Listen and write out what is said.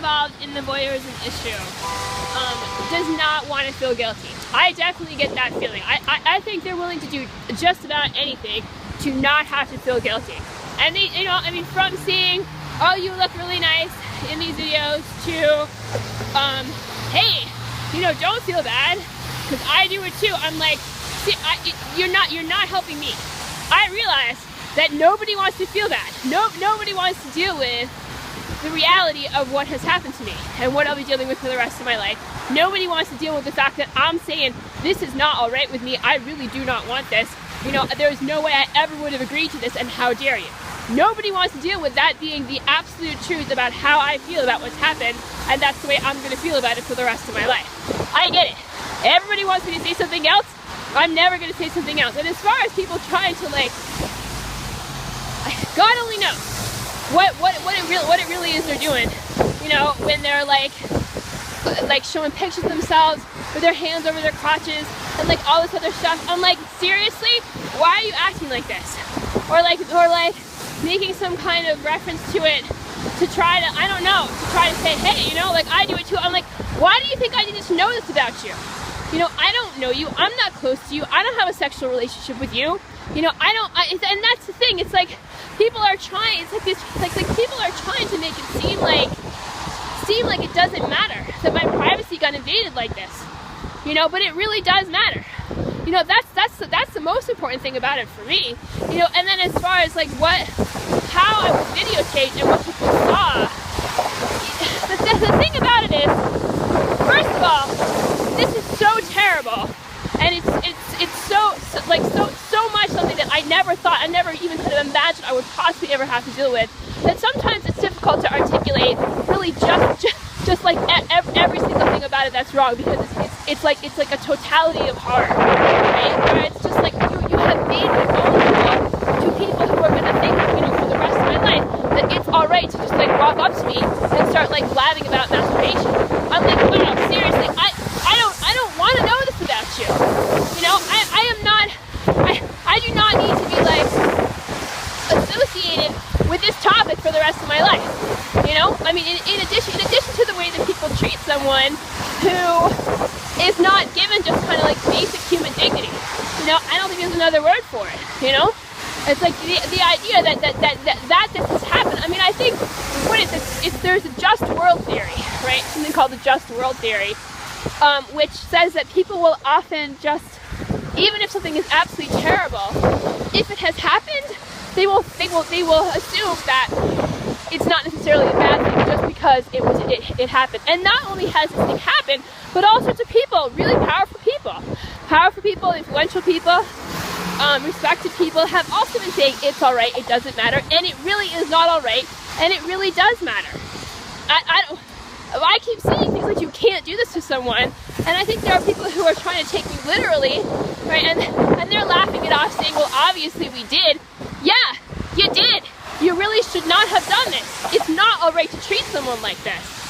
involved in the voyeurism issue does not want to feel guilty. I definitely get that feeling. I think they're willing to do just about anything to not have to feel guilty. And they, you know, I mean, from seeing, oh, you look really nice in these videos, to, hey, you know, don't feel bad, because I do it too. I'm like, see, you're not helping me. I realize that nobody wants to feel bad. Nobody wants to deal with the reality of what has happened to me and what I'll be dealing with for the rest of my life. Nobody wants to deal with the fact that I'm saying this is not all right with me. I really do not want this. You know, there's no way I ever would have agreed to this, and how dare you? Nobody wants to deal with that being the absolute truth about how I feel about what's happened, and that's the way I'm going to feel about it for the rest of my life. I get it. Everybody wants me to say something else. I'm never going to say something else. And as far as people trying to, like, God only knows what it really is they're doing. You know, when they're like showing pictures of themselves with their hands over their crotches and like all this other stuff. I'm like, seriously? Why are you acting like this? Or like making some kind of reference to it to try to, I don't know, to try to say, hey, you know, like I do it too. I'm like, why do you think I needed to know this about you? You know, I don't know you. I'm not close to you. I don't have a sexual relationship with you. You know, and that's the thing. It's like people are trying. It's like this. Like people are trying to make it seem like it doesn't matter that my privacy got invaded like this. You know, but it really does matter. You know, that's the most important thing about it for me. You know, and then as far as like how I was videotaped and what people saw, the thing about it is, first of all, this is so terrible, and it's so much something that I never even could have imagined I would possibly ever have to deal with, that sometimes it's difficult to articulate really just like every single thing about it that's wrong, because it's like a totality of horror, right? Where it's just like you have made me vulnerable to people who are gonna think, you know, for the rest of my life that it's alright to just like walk up to me and start like blabbing about masturbation. I'm like, wow, seriously, I don't want to know this about you. You know, I do not need to be like associated with this topic for the rest of my life. You know, I mean, in addition to the way that people treat someone who is not given just kind of like basic human dignity. You know, I don't think there's another word for it. You know, it's like the idea that this has happened. I mean, I think, what is this? There's a just world theory, right? Something called the just world theory, which says that people will often just, even if something is absolutely terrible, if it has happened, they will assume that it's not necessarily a bad thing just because it happened. And not only has this thing happened, but all sorts of people, really powerful people, influential people, respected people have also been saying it's all right, it doesn't matter, and it really is not all right, and it really does matter. I keep saying things like, you can't do this to someone, and I think there are people who are trying to take me literally, right? And they're laughing it off, saying, well, obviously we did. Yeah, you did. You really should not have done this. It's not all right to treat someone like this.